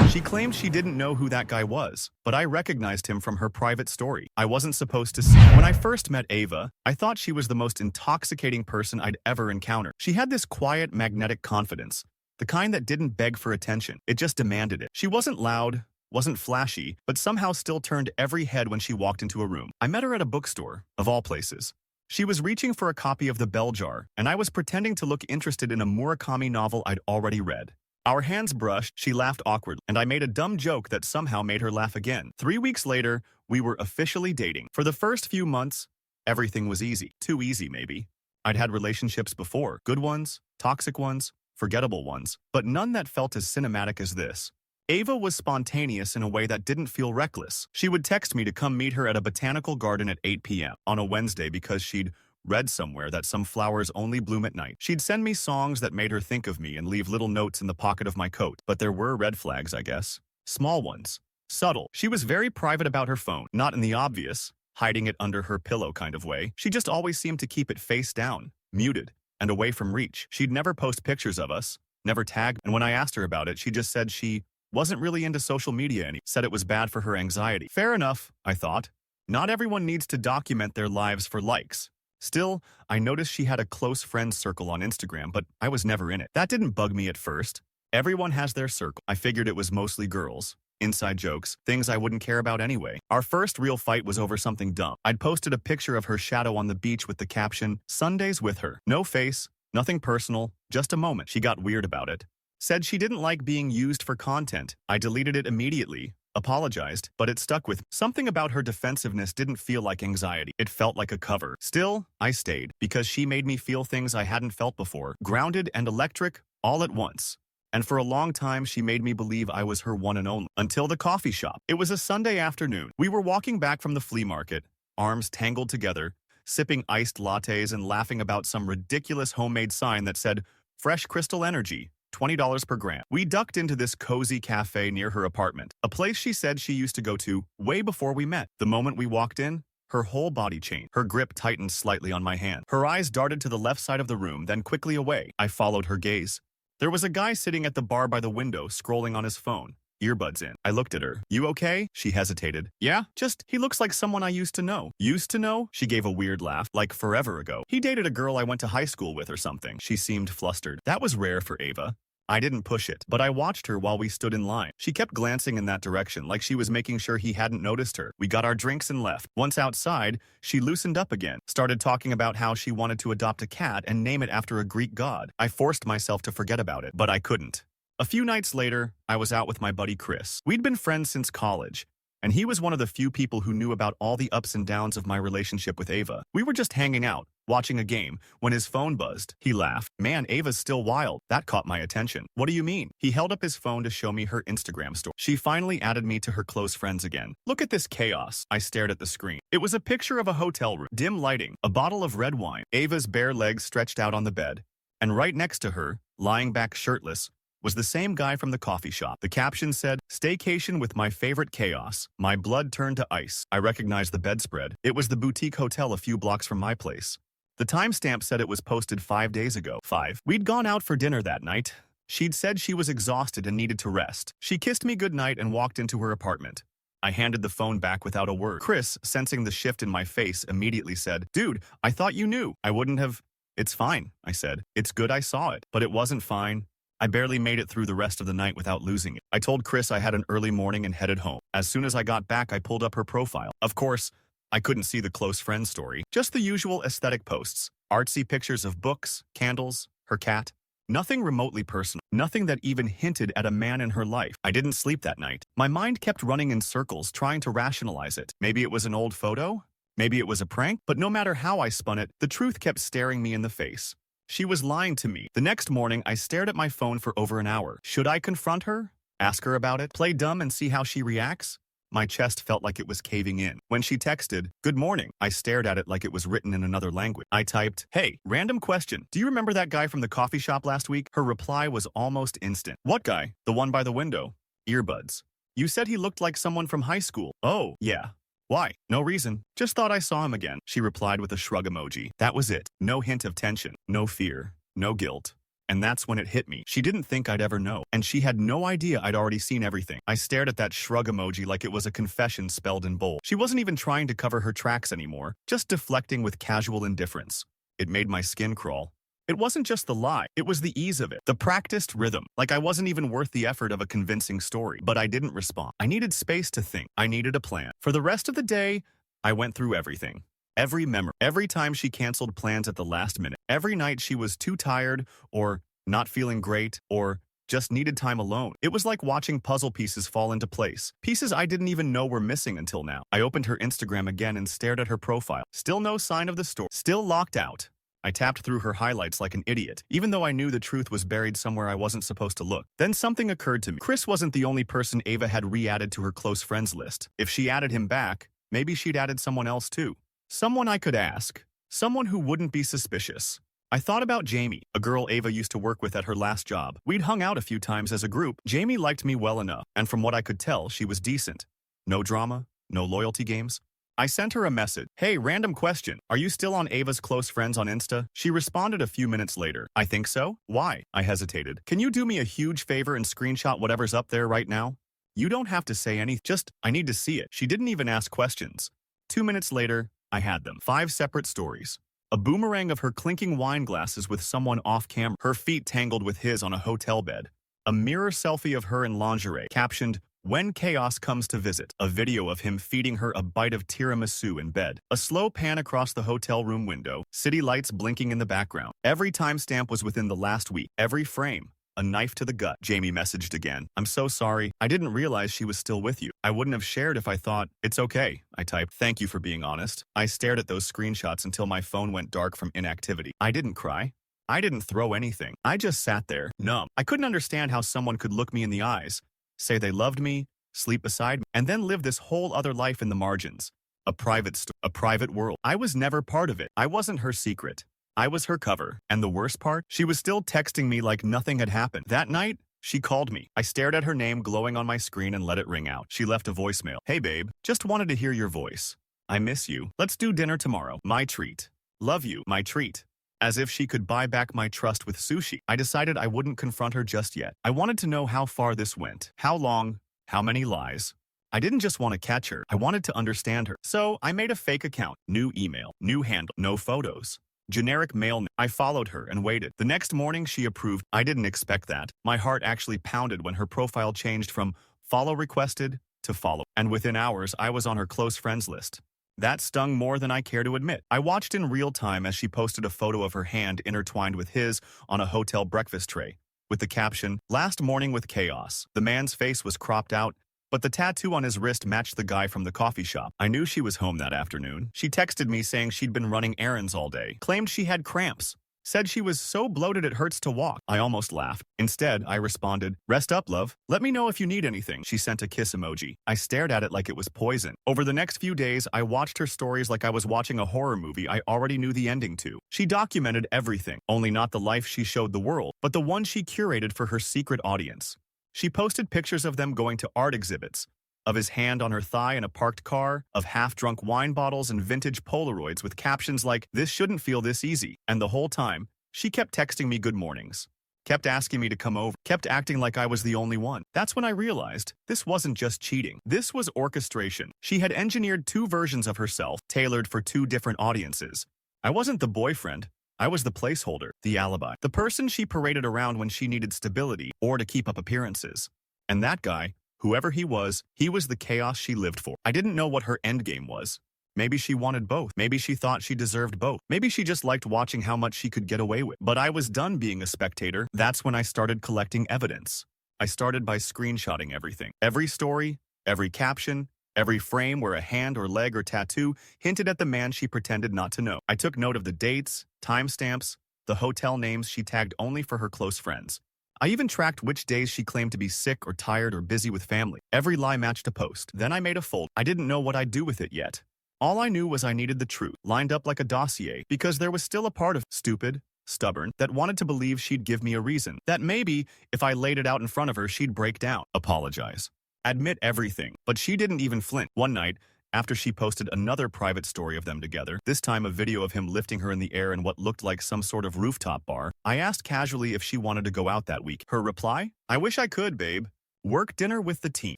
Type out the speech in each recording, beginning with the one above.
She claimed she didn't know who that guy was, but I recognized him from her private story. I wasn't supposed to see. When I first met Ava, I thought she was the most intoxicating person I'd ever encountered. She had this quiet, magnetic confidence, the kind that didn't beg for attention. It just demanded it. She wasn't loud, wasn't flashy, but somehow still turned every head when she walked into a room. I met her at a bookstore, of all places. She was reaching for a copy of The Bell Jar, and I was pretending to look interested in a Murakami novel I'd already read. Our hands brushed, she laughed awkwardly, and I made a dumb joke that somehow made her laugh again. 3 weeks later, we were officially dating. For the first few months, everything was easy. Too easy, maybe. I'd had relationships before, good ones, toxic ones, forgettable ones, but none that felt as cinematic as this. Ava was spontaneous in a way that didn't feel reckless. She would text me to come meet her at a botanical garden at 8 p.m. on a Wednesday because she'd read somewhere that some flowers only bloom at night. She'd send me songs that made her think of me and leave little notes in the pocket of my coat. But there were red flags, I guess. Small ones. Subtle. She was very private about her phone, not in the obvious, hiding it under her pillow kind of way. She just always seemed to keep it face down, muted, and away from reach. She'd never post pictures of us, never tag, and when I asked her about it, she just said she wasn't really into social media and said it was bad for her anxiety. Fair enough, I thought. Not everyone needs to document their lives for likes. Still, I noticed she had a close friends circle on Instagram, but I was never in it. That didn't bug me at first. Everyone has their circle. I figured it was mostly girls. Inside jokes, things I wouldn't care about anyway. Our first real fight was over something dumb. I'd posted a picture of her shadow on the beach with the caption, "Sundays with her." No face, nothing personal, just a moment. She got weird about it. Said she didn't like being used for content. I deleted it immediately, apologized, but it stuck with me. Something about her defensiveness didn't feel like anxiety. It felt like a cover. Still, I stayed, because she made me feel things I hadn't felt before. Grounded and electric, all at once. And for a long time, she made me believe I was her one and only. Until the coffee shop. It was a Sunday afternoon. We were walking back from the flea market, arms tangled together, sipping iced lattes and laughing about some ridiculous homemade sign that said, "Fresh Crystal Energy. $20 per gram." We ducked into this cozy cafe near her apartment, a place she said she used to go to way before we met. The moment we walked in, her whole body changed. Her grip tightened slightly on my hand. Her eyes darted to the left side of the room, then quickly away. I followed her gaze. There was a guy sitting at the bar by the window, scrolling on his phone, earbuds in. I looked at her. "You okay?" She hesitated. "Yeah, just, he looks like someone I used to know." "Used to know?" She gave a weird laugh, like forever ago. "He dated a girl I went to high school with or something." She seemed flustered. That was rare for Ava. I didn't push it, but I watched her while we stood in line. She kept glancing in that direction, like she was making sure he hadn't noticed her. We got our drinks and left. Once outside, she loosened up again, started talking about how she wanted to adopt a cat and name it after a Greek god. I forced myself to forget about it, but I couldn't. A few nights later, I was out with my buddy Chris. We'd been friends since college, and he was one of the few people who knew about all the ups and downs of my relationship with Ava. We were just hanging out, watching a game, when his phone buzzed. He laughed. "Man, Ava's still wild." That caught my attention. "What do you mean?" He held up his phone to show me her Instagram story. She finally added me to her close friends again. "Look at this chaos." I stared at the screen. It was a picture of a hotel room, dim lighting, a bottle of red wine, Ava's bare legs stretched out on the bed, and right next to her, lying back shirtless, was the same guy from the coffee shop. The caption said, "Staycation with my favorite chaos." My blood turned to ice. I recognized the bedspread. It was the boutique hotel a few blocks from my place. The timestamp said it was posted 5 days ago. 5. We'd gone out for dinner that night. She'd said she was exhausted and needed to rest. She kissed me goodnight and walked into her apartment. I handed the phone back without a word. Chris, sensing the shift in my face, immediately said, "Dude, I thought you knew." I wouldn't have. "It's fine," I said. "It's good I saw it." But it wasn't fine. I barely made it through the rest of the night without losing it. I told Chris I had an early morning and headed home. As soon as I got back, I pulled up her profile. Of course, I couldn't see the close friend story. Just the usual aesthetic posts. Artsy pictures of books, candles, her cat. Nothing remotely personal. Nothing that even hinted at a man in her life. I didn't sleep that night. My mind kept running in circles, trying to rationalize it. Maybe it was an old photo? Maybe it was a prank? But no matter how I spun it, the truth kept staring me in the face. She was lying to me. The next morning, I stared at my phone for over an hour. Should I confront her? Ask her about it? Play dumb and see how she reacts? My chest felt like it was caving in. When she texted, "Good morning," I stared at it like it was written in another language. I typed, "Hey, random question. Do you remember that guy from the coffee shop last week?" Her reply was almost instant. "What guy? The one by the window?" Earbuds. "You said he looked like someone from high school." "Oh, yeah. Why?" "No reason. Just thought I saw him again." She replied with a shrug emoji. That was it. No hint of tension. No fear. No guilt. And that's when it hit me. She didn't think I'd ever know, and she had no idea I'd already seen everything. I stared at that shrug emoji like it was a confession spelled in bold. She wasn't even trying to cover her tracks anymore, just deflecting with casual indifference. It made my skin crawl. It wasn't just the lie, it was the ease of it, the practiced rhythm, like I wasn't even worth the effort of a convincing story. But I didn't respond. I needed space to think. I needed a plan. For the rest of the day, I went through everything. Every memory, every time she canceled plans at the last minute, every night she was too tired, or not feeling great, or just needed time alone. It was like watching puzzle pieces fall into place. Pieces I didn't even know were missing until now. I opened her Instagram again and stared at her profile. Still no sign of the story. Still locked out. I tapped through her highlights like an idiot, even though I knew the truth was buried somewhere I wasn't supposed to look. Then something occurred to me. Chris wasn't the only person Ava had re-added to her close friends list. If she added him back, maybe she'd added someone else too. Someone I could ask. Someone who wouldn't be suspicious. I thought about Jamie, a girl Ava used to work with at her last job. We'd hung out a few times as a group. Jamie liked me well enough, and from what I could tell, she was decent. No drama, no loyalty games. I sent her a message. Hey, random question. Are you still on Ava's close friends on Insta? She responded a few minutes later. I think so. Why? I hesitated. Can you do me a huge favor and screenshot whatever's up there right now? You don't have to say anything. Just, I need to see it. She didn't even ask questions. 2 minutes later, I had them. 5 separate stories. A boomerang of her clinking wine glasses with someone off camera. Her feet tangled with his on a hotel bed. A mirror selfie of her in lingerie, captioned, "When chaos comes to visit," a video of him feeding her a bite of tiramisu in bed. A slow pan across the hotel room window, city lights blinking in the background. Every timestamp was within the last week. Every frame, a knife to the gut. Jamie messaged again. "I'm so sorry. I didn't realize she was still with you. I wouldn't have shared if I thought." "It's okay," I typed. "Thank you for being honest." I stared at those screenshots until my phone went dark from inactivity. I didn't cry. I didn't throw anything. I just sat there, numb. I couldn't understand how someone could look me in the eyes, say they loved me, sleep beside me, and then live this whole other life in the margins. A private world. I was never part of it. I wasn't her secret. I was her cover. And the worst part? She was still texting me like nothing had happened. That night, she called me. I stared at her name glowing on my screen and let it ring out. She left a voicemail. "Hey babe, just wanted to hear your voice. I miss you. Let's do dinner tomorrow. My treat. Love you. My treat." As if she could buy back my trust with sushi. I decided I wouldn't confront her just yet. I wanted to know how far this went. How long? How many lies? I didn't just want to catch her. I wanted to understand her. So I made a fake account. New email. New handle. No photos. Generic mail. I followed her and waited. The next morning she approved. I didn't expect that. My heart actually pounded when her profile changed from follow requested to follow. And within hours, I was on her close friends list. That stung more than I care to admit. I watched in real time as she posted a photo of her hand intertwined with his on a hotel breakfast tray, with the caption, "Last morning with chaos." The man's face was cropped out, but the tattoo on his wrist matched the guy from the coffee shop. I knew she was home that afternoon. She texted me saying she'd been running errands all day, claimed she had cramps, said she was so bloated it hurts to walk. I almost laughed. Instead, I responded, "Rest up, love. Let me know if you need anything." She sent a kiss emoji. I stared at it like it was poison. Over the next few days, I watched her stories like I was watching a horror movie I already knew the ending to. She documented everything, only not the life she showed the world, but the one she curated for her secret audience. She posted pictures of them going to art exhibits, of his hand on her thigh in a parked car, of half-drunk wine bottles and vintage Polaroids with captions like, "This shouldn't feel this easy." And the whole time, she kept texting me good mornings, kept asking me to come over, kept acting like I was the only one. That's when I realized this wasn't just cheating. This was orchestration. She had engineered 2 versions of herself, tailored for 2 different audiences. I wasn't the boyfriend. I was the placeholder, the alibi, the person she paraded around when she needed stability or to keep up appearances. And that guy, whoever he was the chaos she lived for. I didn't know what her endgame was. Maybe she wanted both. Maybe she thought she deserved both. Maybe she just liked watching how much she could get away with. But I was done being a spectator. That's when I started collecting evidence. I started by screenshotting everything. Every story, every caption, every frame where a hand or leg or tattoo hinted at the man she pretended not to know. I took note of the dates, timestamps, the hotel names she tagged only for her close friends. I even tracked which days she claimed to be sick or tired or busy with family. Every lie matched a post. Then I made a folder. I didn't know what I'd do with it yet. All I knew was I needed the truth, lined up like a dossier, because there was still a part of stupid, stubborn, that wanted to believe she'd give me a reason, that maybe, if I laid it out in front of her, she'd break down, apologize, admit everything. But she didn't even flinch. One night, After she posted another private story of them together, this time a video of him lifting her in the air in what looked like some sort of rooftop bar, I asked casually if she wanted to go out that week. Her reply? I wish I could, babe. Work dinner with the team.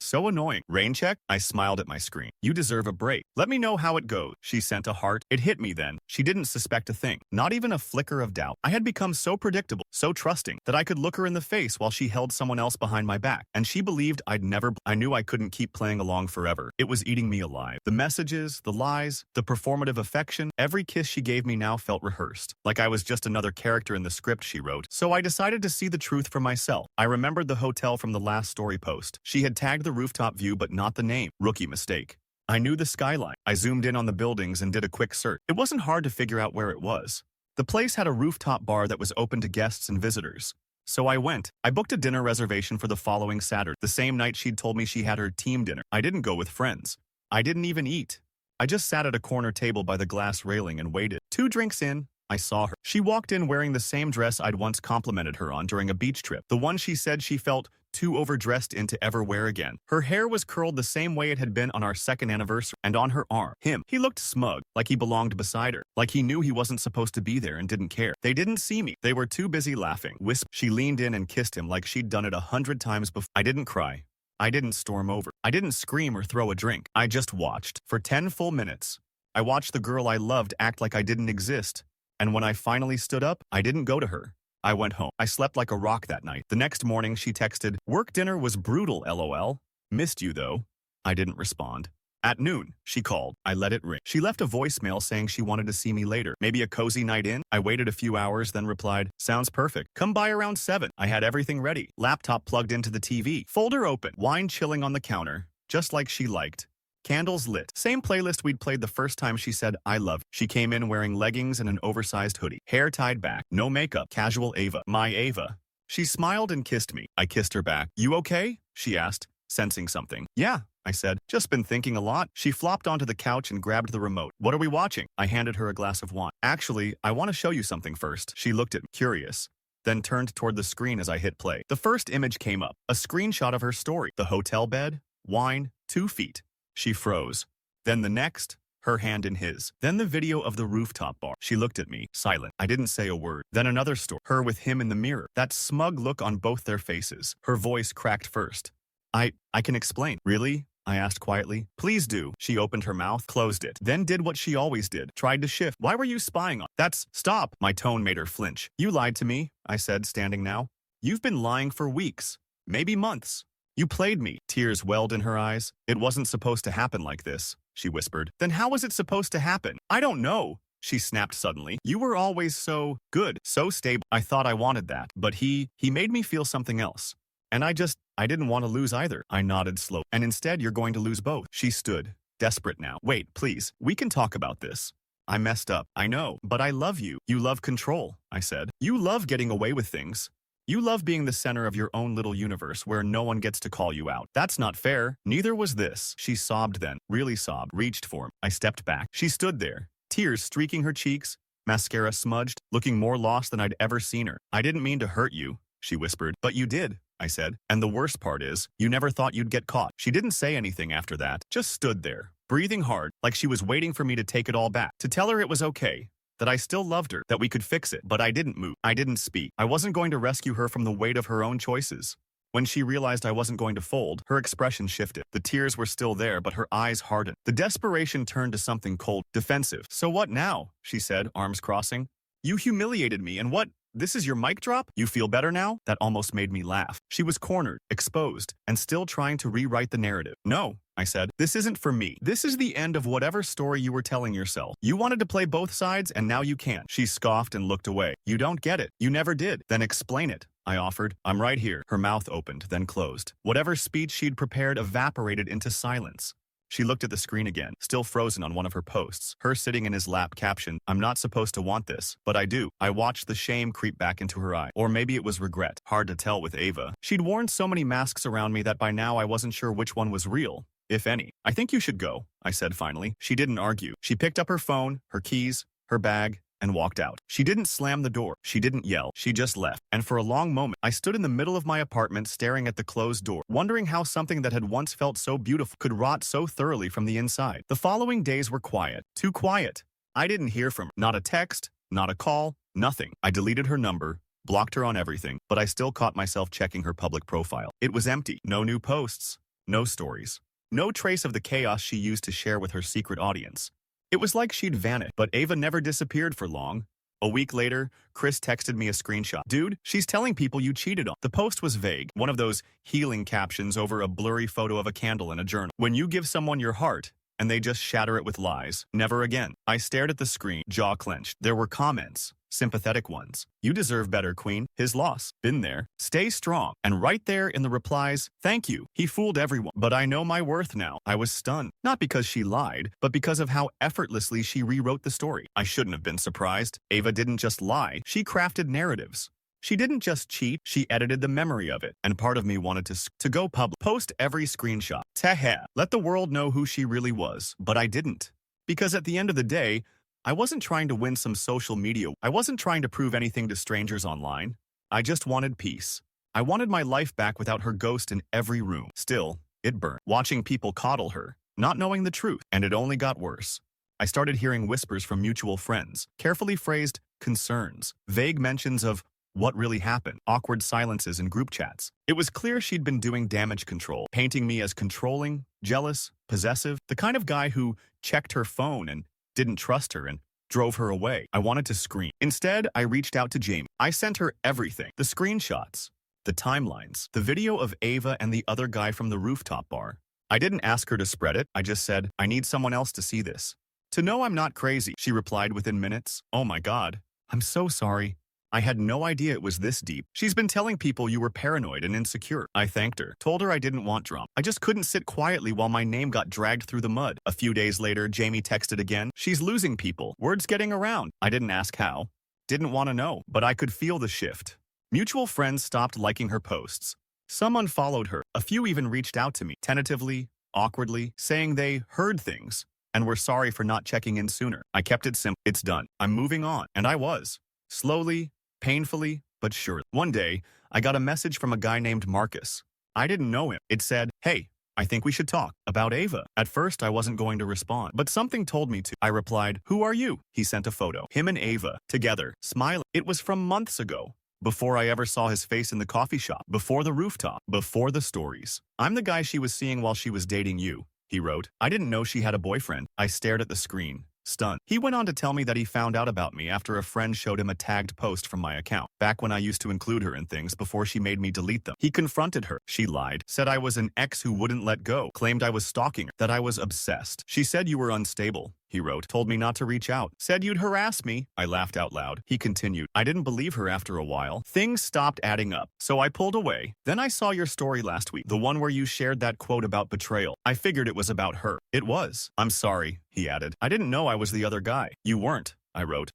So annoying. Rain check? I smiled at my screen. You deserve a break. Let me know how it goes. She sent a heart. It hit me then. She didn't suspect a thing. Not even a flicker of doubt. I had become so predictable, so trusting, that I could look her in the face while she held someone else behind my back. And she believed I'd never... I knew I couldn't keep playing along forever. It was eating me alive. The messages, the lies, the performative affection, every kiss she gave me now felt rehearsed. Like I was just another character in the script she wrote. So I decided to see the truth for myself. I remembered the hotel from the last story post. She had tagged the rooftop view but not the name. Rookie mistake. I knew the skyline. I zoomed in on the buildings and did a quick search. It wasn't hard to figure out where it was. The place had a rooftop bar that was open to guests and visitors. So I went. I booked a dinner reservation for the following Saturday, the same night she'd told me she had her team dinner. I didn't go with friends. I didn't even eat. I just sat at a corner table by the glass railing and waited. 2 drinks in, I saw her. She walked in wearing the same dress I'd once complimented her on during a beach trip. The one she said she felt too overdressed in to ever wear again. Her hair was curled the same way it had been on our 2nd anniversary, and on her arm. Him. He looked smug, like he belonged beside her, like he knew he wasn't supposed to be there and didn't care. They didn't see me. They were too busy laughing. She leaned in and kissed him like she'd done it 100 times before. I didn't cry. I didn't storm over. I didn't scream or throw a drink. I just watched. For 10 full minutes. I watched the girl I loved act like I didn't exist. And when I finally stood up, I didn't go to her. I went home. I slept like a rock that night. The next morning, she texted, "Work dinner was brutal, lol. Missed you, though." I didn't respond. At noon, she called. I let it ring. She left a voicemail saying she wanted to see me later. Maybe a cozy night in? I waited a few hours, then replied, "Sounds perfect. Come by around 7. I had everything ready. Laptop plugged into the TV. Folder open. Wine chilling on the counter. Just like she liked. Candles lit. Same playlist we'd played the first time she said, "I love you." She came in wearing leggings and an oversized hoodie. Hair tied back. No makeup. Casual Ava. My Ava. She smiled and kissed me. I kissed her back. "You okay?" she asked, sensing something. "Yeah," I said. "Just been thinking a lot." She flopped onto the couch and grabbed the remote. "What are we watching?" I handed her a glass of wine. "Actually, I want to show you something first." She looked at me, curious, then turned toward the screen as I hit play. The first image came up. A screenshot of her story. The hotel bed. Wine. 2 feet. She froze. Then the next, her hand in his. Then the video of the rooftop bar. She looked at me, silent. I didn't say a word. Then another story. Her with him in the mirror. That smug look on both their faces. Her voice cracked first. I can explain." "Really?" I asked quietly. "Please do." She opened her mouth, closed it, then did what she always did. Tried to shift. "Why were you spying on?" Stop." My tone made her flinch. "You lied to me," I said, standing now. "You've been lying for weeks. Maybe months. You played me." Tears welled in her eyes. "It wasn't supposed to happen like this," she whispered. "Then how was it supposed to happen?" "I don't know," she snapped suddenly. "You were always so good, so stable. I thought I wanted that. But he made me feel something else. And I didn't want to lose either." I nodded slowly. "And instead you're going to lose both." She stood, desperate now. "Wait, please. We can talk about this. I messed up. I know. But I love you." "You love control," I said. "You love getting away with things. You love being the center of your own little universe where no one gets to call you out. That's not fair. Neither was this." She sobbed then, really sobbed, reached for him. I stepped back. She stood there, tears streaking her cheeks, mascara smudged, looking more lost than I'd ever seen her. "I didn't mean to hurt you," she whispered. "But you did," I said. "And the worst part is, you never thought you'd get caught." She didn't say anything after that, just stood there, breathing hard, like she was waiting for me to take it all back, to tell her it was okay. That I still loved her, that we could fix it. But I didn't move. I didn't speak. I wasn't going to rescue her from the weight of her own choices. When she realized I wasn't going to fold, her expression shifted. The tears were still there, but her eyes hardened. The desperation turned to something cold, defensive. "So what now?" she said, arms crossing. "You humiliated me, and what? This is your mic drop? You feel better now?" That almost made me laugh. She was cornered, exposed, and still trying to rewrite the narrative. "No," I said. "This isn't for me. This is the end of whatever story you were telling yourself. You wanted to play both sides, and now you can't." She scoffed and looked away. "You don't get it. You never did." "Then explain it," I offered. "I'm right here." Her mouth opened, then closed. Whatever speech she'd prepared evaporated into silence. She looked at the screen again, still frozen on one of her posts. Her sitting in his lap captioned, "I'm not supposed to want this, but I do." I watched the shame creep back into her eye. Or maybe it was regret. Hard to tell with Ava. She'd worn so many masks around me that by now I wasn't sure which one was real, if any. "I think you should go," I said finally. She didn't argue. She picked up her phone, her keys, her bag, and walked out. She didn't slam the door. She didn't yell. She just left. And for a long moment, I stood in the middle of my apartment staring at the closed door, wondering how something that had once felt so beautiful could rot so thoroughly from the inside. The following days were quiet. Too quiet. I didn't hear from her. Not a text, not a call, nothing. I deleted her number, blocked her on everything, but I still caught myself checking her public profile. It was empty. No new posts, no stories, no trace of the chaos she used to share with her secret audience. It was like she'd vanished, but Ava never disappeared for long. A week later, Chris texted me a screenshot. Dude, she's telling people you cheated on. The post was vague, one of those healing captions over a blurry photo of a candle in a journal. When you give someone your heart, and they just shatter it with lies. Never again. I stared at the screen, jaw clenched. There were comments, sympathetic ones. You deserve better, Queen. His loss. Been there. Stay strong. And right there in the replies, thank you. He fooled everyone. But I know my worth now. I was stunned. Not because she lied, but because of how effortlessly she rewrote the story. I shouldn't have been surprised. Ava didn't just lie. She crafted narratives. She didn't just cheat, she edited the memory of it, and part of me wanted to go public, post every screenshot. Tehe, let the world know who she really was, but I didn't. Because at the end of the day, I wasn't trying to win some social media. I wasn't trying to prove anything to strangers online. I just wanted peace. I wanted my life back without her ghost in every room. Still, it burned. Watching people coddle her, not knowing the truth, and it only got worse. I started hearing whispers from mutual friends, carefully phrased concerns, vague mentions of what really happened, awkward silences in group chats. It was clear she'd been doing damage control, painting me as controlling, jealous, possessive, the kind of guy who checked her phone and didn't trust her and drove her away. I wanted to scream. Instead, I reached out to Jamie. I sent her everything. The screenshots, the timelines, the video of Ava and the other guy from the rooftop bar. I didn't ask her to spread it. I just said, I need someone else to see this. To know I'm not crazy, she replied within minutes. Oh my God, I'm so sorry. I had no idea it was this deep. She's been telling people you were paranoid and insecure. I thanked her, told her I didn't want drama. I just couldn't sit quietly while my name got dragged through the mud. A few days later, Jamie texted again. She's losing people. Word's getting around. I didn't ask how. Didn't want to know, but I could feel the shift. Mutual friends stopped liking her posts. Some unfollowed her. A few even reached out to me, tentatively, awkwardly, saying they heard things and were sorry for not checking in sooner. I kept it simple. It's done. I'm moving on. And I was. Slowly, painfully, but surely. One day, I got a message from a guy named Marcus. I didn't know him. It said, hey, I think we should talk about Ava. At first, I wasn't going to respond, but something told me to. I replied, who are you? He sent a photo. Him and Ava, together, smiling. It was from months ago, before I ever saw his face in the coffee shop, before the rooftop, before the stories. I'm the guy she was seeing while she was dating you, he wrote. I didn't know she had a boyfriend. I stared at the screen, stunned. He went on to tell me that he found out about me after a friend showed him a tagged post from my account, back when I used to include her in things before she made me delete them. He confronted her. She lied, said I was an ex who wouldn't let go, claimed I was stalking her, that I was obsessed. She said you were unstable, he wrote, told me not to reach out, said you'd harass me. I laughed out loud. He continued. I didn't believe her after a while. Things stopped adding up, so I pulled away. Then I saw your story last week, the one where you shared that quote about betrayal. I figured it was about her. It was. I'm sorry, he added. I didn't know I was the other guy. You weren't, I wrote.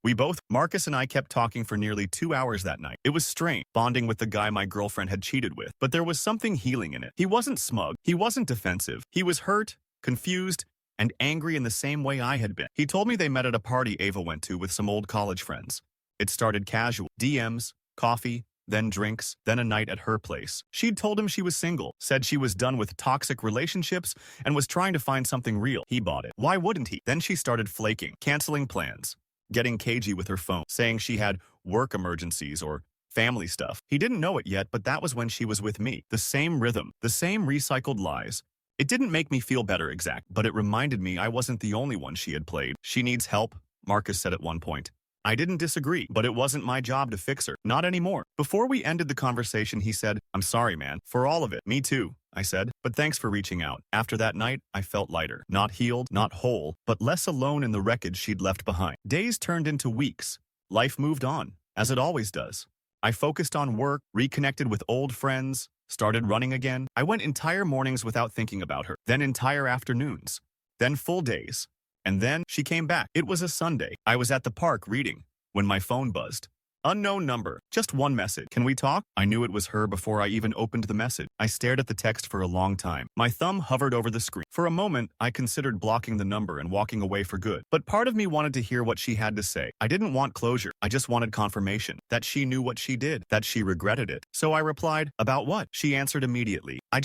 Marcus and I kept talking for nearly 2 hours that night. It was strange, bonding with the guy my girlfriend had cheated with, but there was something healing in it. He wasn't smug. He wasn't defensive. He was hurt, confused, and angry in the same way I had been. He told me they met at a party Ava went to with some old college friends. It started casual. DMs, coffee, then drinks, then a night at her place. She'd told him she was single, said she was done with toxic relationships, and was trying to find something real. He bought it. Why wouldn't he? Then she started flaking, canceling plans, getting cagey with her phone, saying she had work emergencies or family stuff. He didn't know it yet, but that was when she was with me. The same rhythm, the same recycled lies. It didn't make me feel better but it reminded me I wasn't the only one she had played. She needs help, Marcus said at one point. I didn't disagree, but it wasn't my job to fix her. Not anymore. Before we ended the conversation, he said, I'm sorry, man, for all of it. Me too, I said, but thanks for reaching out. After that night, I felt lighter. Not healed, not whole, but less alone in the wreckage she'd left behind. Days turned into weeks. Life moved on, as it always does. I focused on work, reconnected with old friends, started running again. I went entire mornings without thinking about her, then entire afternoons, then full days. And then she came back. It was a Sunday. I was at the park reading when my phone buzzed. Unknown number. Just one message. Can we talk? I knew it was her before I even opened the message. I stared at the text for a long time. My thumb hovered over the screen. For a moment, I considered blocking the number and walking away for good. But part of me wanted to hear what she had to say. I didn't want closure. I just wanted confirmation that she knew what she did, that she regretted it. So I replied, about what? She answered immediately. I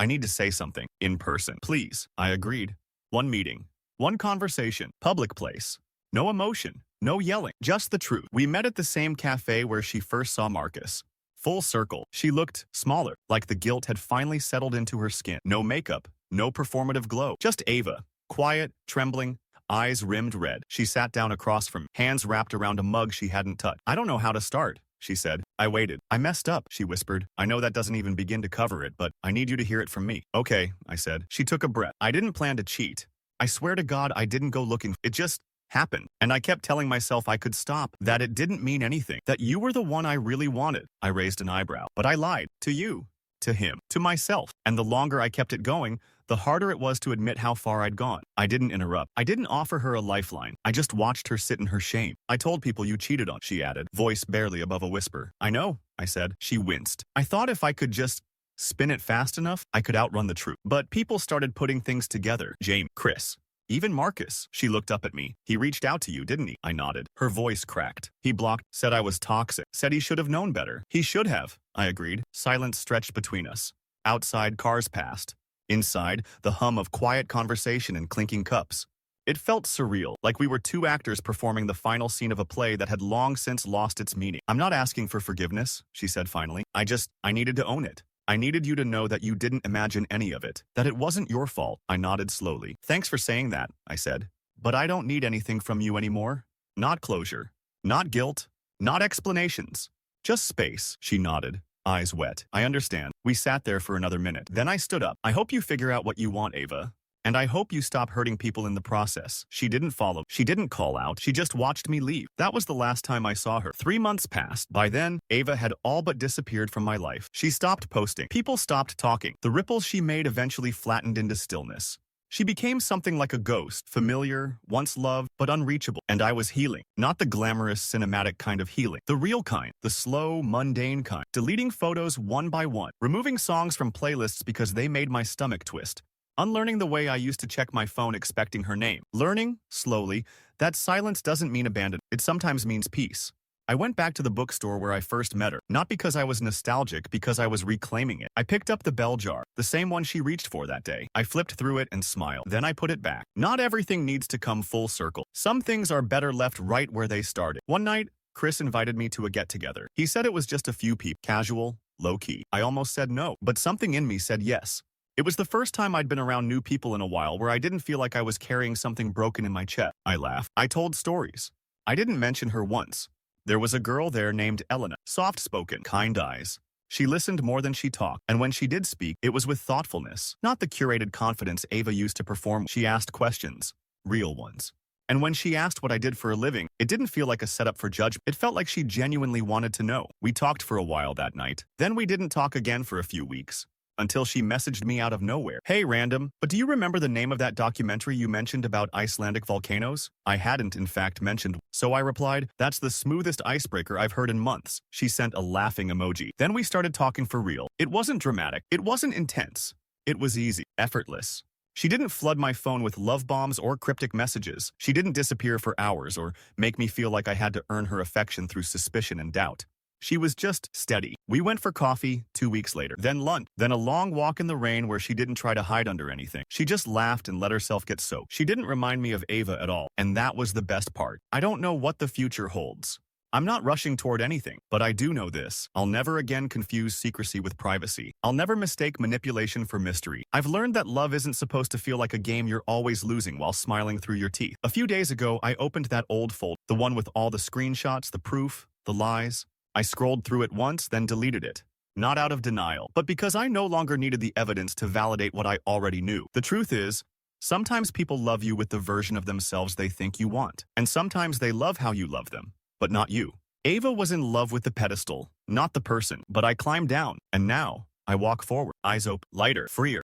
need to say something. In person. Please. I agreed. One meeting. One conversation. Public place. No emotion. No yelling. Just the truth. We met at the same cafe where she first saw Marcus. Full circle. She looked smaller, like the guilt had finally settled into her skin. No makeup. No performative glow. Just Ava. Quiet, trembling, eyes rimmed red. She sat down across from me, hands wrapped around a mug she hadn't touched. I don't know how to start, she said. I waited. I messed up, she whispered. I know that doesn't even begin to cover it, but I need you to hear it from me. Okay, I said. She took a breath. I didn't plan to cheat. I swear to God I didn't go looking. It just happened. And I kept telling myself I could stop, that it didn't mean anything, that you were the one I really wanted. I raised an eyebrow. But I lied. To you. To him. To myself. And the longer I kept it going, the harder it was to admit how far I'd gone. I didn't interrupt. I didn't offer her a lifeline. I just watched her sit in her shame. I told people you cheated on, she added, voice barely above a whisper. I know, I said. She winced. I thought if I could just spin it fast enough, I could outrun the truth. But people started putting things together. James, Chris, even Marcus. She looked up at me. He reached out to you, didn't he? I nodded. Her voice cracked. He blocked, said I was toxic, said he should have known better. He should have, I agreed. Silence stretched between us. Outside, cars passed. Inside, the hum of quiet conversation and clinking cups. It felt surreal, like we were two actors performing the final scene of a play that had long since lost its meaning. I'm not asking for forgiveness, she said finally. I needed to own it. I needed you to know that you didn't imagine any of it, that it wasn't your fault. I nodded slowly. Thanks for saying that, I said. But I don't need anything from you anymore. Not closure. Not guilt. Not explanations. Just space, she nodded. Eyes wet. I understand. We sat there for another minute. Then I stood up. I hope you figure out what you want, Ava. And I hope you stop hurting people in the process. She didn't follow. She didn't call out. She just watched me leave. That was the last time I saw her. 3 months passed. By then, Ava had all but disappeared from my life. She stopped posting. People stopped talking. The ripples she made eventually flattened into stillness. She became something like a ghost, familiar, once loved, but unreachable. And I was healing. Not the glamorous, cinematic kind of healing. The real kind. The slow, mundane kind. Deleting photos one by one. Removing songs from playlists because they made my stomach twist. Unlearning the way I used to check my phone expecting her name. Learning, slowly, that silence doesn't mean abandon. It sometimes means peace. I went back to the bookstore where I first met her, not because I was nostalgic, because I was reclaiming it. I picked up the bell jar, the same one she reached for that day. I flipped through it and smiled. Then I put it back. Not everything needs to come full circle. Some things are better left right where they started. One night, Chris invited me to a get-together. He said it was just a few people, casual, low-key. I almost said no, but something in me said yes. It was the first time I'd been around new people in a while where I didn't feel like I was carrying something broken in my chest. I laughed. I told stories. I didn't mention her once. There was a girl there named Elena, soft-spoken, kind eyes. She listened more than she talked, and when she did speak, it was with thoughtfulness, not the curated confidence Ava used to perform. She asked questions, real ones. And when she asked what I did for a living, it didn't feel like a setup for judgment. It felt like she genuinely wanted to know. We talked for a while that night. Then we didn't talk again for a few weeks. Until she messaged me out of nowhere. Hey, random, but do you remember the name of that documentary you mentioned about Icelandic volcanoes? I hadn't, in fact, mentioned. So I replied, that's the smoothest icebreaker I've heard in months. She sent a laughing emoji. Then we started talking for real. It wasn't dramatic. It wasn't intense. It was easy, effortless. She didn't flood my phone with love bombs or cryptic messages. She didn't disappear for hours or make me feel like I had to earn her affection through suspicion and doubt. She was just steady. We went for coffee 2 weeks later, then lunch, then a long walk in the rain where she didn't try to hide under anything. She just laughed and let herself get soaked. She didn't remind me of Ava at all, and that was the best part. I don't know what the future holds. I'm not rushing toward anything, but I do know this. I'll never again confuse secrecy with privacy. I'll never mistake manipulation for mystery. I've learned that love isn't supposed to feel like a game you're always losing while smiling through your teeth. A few days ago, I opened that old folder, the one with all the screenshots, the proof, the lies. I scrolled through it once, then deleted it. Not out of denial, but because I no longer needed the evidence to validate what I already knew. The truth is, sometimes people love you with the version of themselves they think you want, and sometimes they love how you love them, but not you. Ava was in love with the pedestal, not the person, but I climbed down, and now I walk forward, eyes open, lighter, freer.